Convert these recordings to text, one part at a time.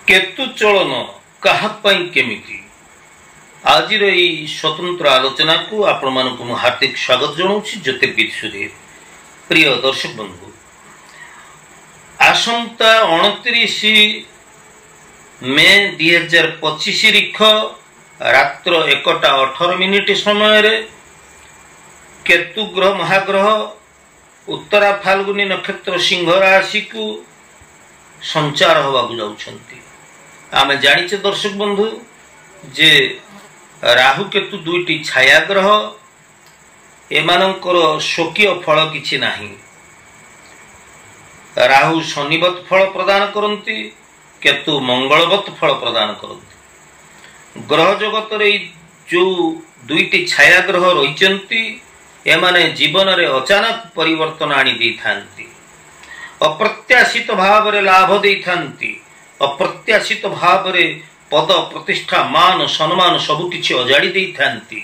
केतु चलन काहापाई केमिति आज स्वतंत्र आलोचना को आपण मानक हार्दिक स्वागत जनाऊँ ज्योतिर्विद सुधीर। प्रिय दर्शक बंधु, आसंता 29 मे 2025 रिख रात्र 1:18 समय केतु ग्रह महाग्रह उत्तरा फाल्गुनी नक्षत्र सिंह राशि को संचार होगा जाउछंती। आमे जानिचे दर्शक बंधु जे राहु केतु दुईटी छाया ग्रह, एमानंकर शोकीय फल किछि नाही। राहु शनिवत फल प्रदान करती, केतु मंगलवत फल प्रदान करती। ग्रह जगत रे जो दुईटी छाया ग्रह रहिचंती एमाने जीवन रे अचानक परिवर्तन आनी दी थांती। अप्रत्याशित भाव रे लाभ दे थांती। अप्रत्याशित भाव रे पद प्रतिष्ठा मान सम्मान सबु किछि अजाड़ी दे थांती।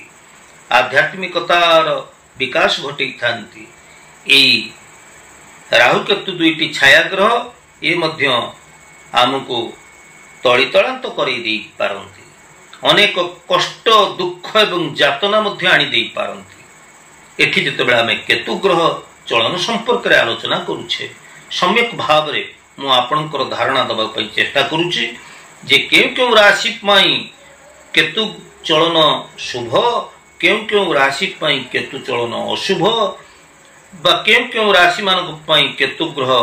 आध्यात्मिकतार विकास घटै थांती। एई राहु केतु दुईटी छाया ग्रह ए मध्य आमको तळितळांत करै देई पारंती। अनेक कष्ट दुख एवं यातना मध्य आनी देई पारंती। एठी जेतेबेला आमे केतु ग्रह चलन संपर्क रे आलोचना करूछे, सम्यक भाव रे मु आपनकर धारणा दबा पई चेष्टा करूची जे केउ राशि पई केतु चलन शुभ, केउ राशि पई केतु चलन अशुभ, बा केउ राशि मानक पई केतु ग्रह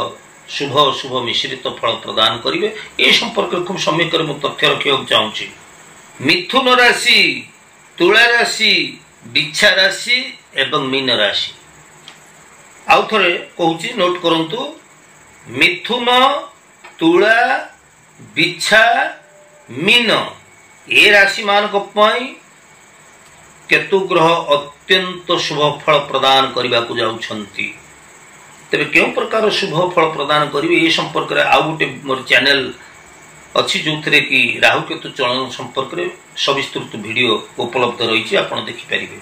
शुभ अशुभ मिश्रित फल प्रदान करिवे। ए संपर्क खूब सम्यक रे मु तथ्य रखियो चाहूची। मिथुन राशि, तुला राशि, बिच्छा राशि एवं मीन राशि। आउ थरे कहूची, नोट करंतु। मिथुन, तुला, बिच्छा, मीन ए राशि मानक पई केतु ग्रह अत्यंत शुभ फल प्रदान करबा को जाउछंती। तबे केउ प्रकार शुभ फल प्रदान करिवे ए संपर्क रे आउ गोटे मोर चैनल अछि जोथरे कि राहु केतु चलन संपर्क रे सविस्तृत वीडियो उपलब्ध रहिछि, आपण देखि परिबे।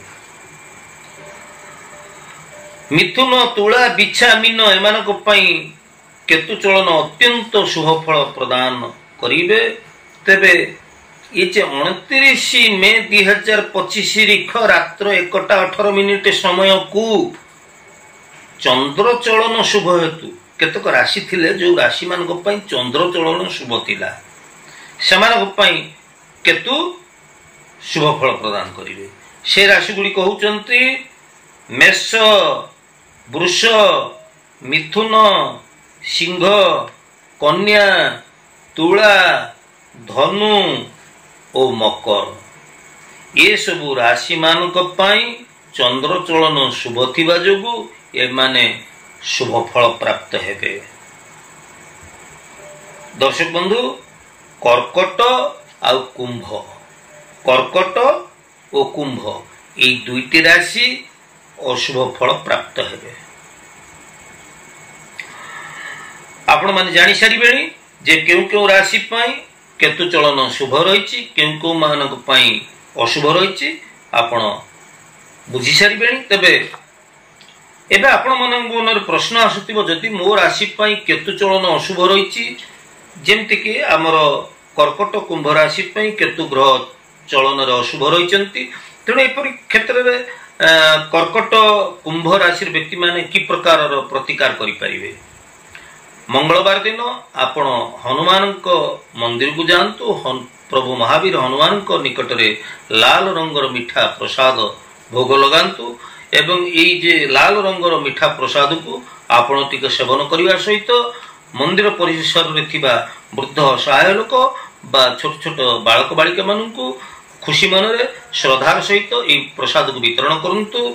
मिथुन, तुला, बिच्छा, मीन एमानक पई केतु चलन अत्यंत शुभ फल प्रदान करिवे। तेबे ये 29 मे 2025 रिख रात्र 1:18 समय को चंद्र चलन शुभ हेतु केतक राशि थिले जो राशि मानक पई चंद्र चलन शुभ थिला, सेमानक पई केतु शुभ फल प्रदान करिवे। से राशि गुडी कहउचंती मेष, वृष, मिथुन, सिंह, कन्या, तुला, धनु और मकर। ये सबु राशि मानक पई चंद्र चलन शुभ थिबा जोगु ए माने शुभ फल प्राप्त हेबे। दर्शक बंधु, कर्कट आ कुंभ, कर्कट और कुंभ ए दुईटी राशि अशुभ फल प्राप्त हेबे। आपण माने जानि सारिबेनी जे केउ राशि पई केतु चलन शुभ रहिछि, केउ मानक पई अशुभ रहिछि, आपण बुझी सारिबेनी। तबे एबे आपण मानक मनर प्रश्न आसुतिबो, जदि मो राशि पई केतु चलन अशुभ रहिछि, जेमति कि हमर कर्कट कुंभ राशि पई केतु ग्रह चलन रे अशुभ रहिचंती, तेणु एपरि क्षेत्र रे कर्कट कुंभ राशि व्यक्ति माने कि प्रकार प्रतिकार करि परिबे। मंगलवार दिन आपण हनुमान मंदिर को जातु। प्रभु महावीर हनुमान निकट रे लाल रंगर मिठा प्रसाद भोग लगातु एवं यही जे लाल रंगर मिठा प्रसाद को आपण टिके सेवन करने सहित मंदिर परिसर रे थिबा वृद्ध सहाय लोक बा छोट छोट बालक बालिका मानू खुशी मन रे श्रद्धार सहित यही प्रसाद को वितरण करंतु।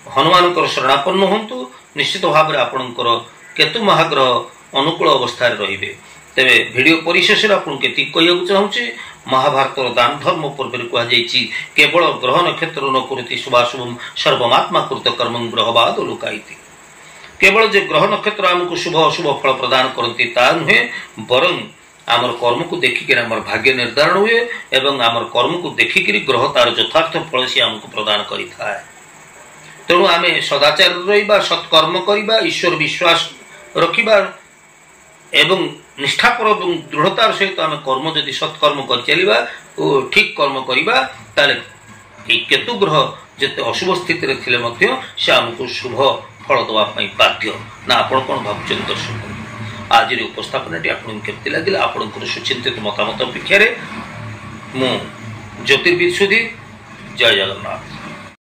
हनुमान शरणापन्न होंतु। निश्चित भाव में आपणकर केतु महाग्रह अनुकूल अवस्था रहिबे। तेबे वीडियो परिशेष आपन केति कहयकु चाहूची, महाभारत दान धर्म पर्व रे कहा जायछि केवल ग्रह नक्षत्र न करति शुभाशुभम सर्वमात्मा कृत कर्मं ग्रहवाद लोकाइति। केवल जे ग्रह नक्षत्र हमकु शुभ अशुभ फल प्रदान करती ता नुहे, बरं आमर कर्म को देखिक आमर भाग्य निर्धारण हुए एवं आमर कर्म को देखिक ग्रह तार यथार्थ फल से हमको प्रदान करिथाय। तेणु आमे सदाचार रहिबा, सत्कर्म करिबा, ईश्वर विश्वास रखिबा एवं निष्ठापर और दृढ़तार सहित आम कर्म जदि सत्कर्म कर चलिबा ओ ठीक कर्म करिबा ताले केतु ग्रह जिते अशुभ स्थित से आमको शुभ फल दवाई बाध्य ना आपण कौन भावुं दर्शक आज उपस्थापना आपको केमती लगे आपंकर सुचिंतित मतामत अपेक्षा मु ज्योतिर्विद सुधीर जय जगन्नाथ।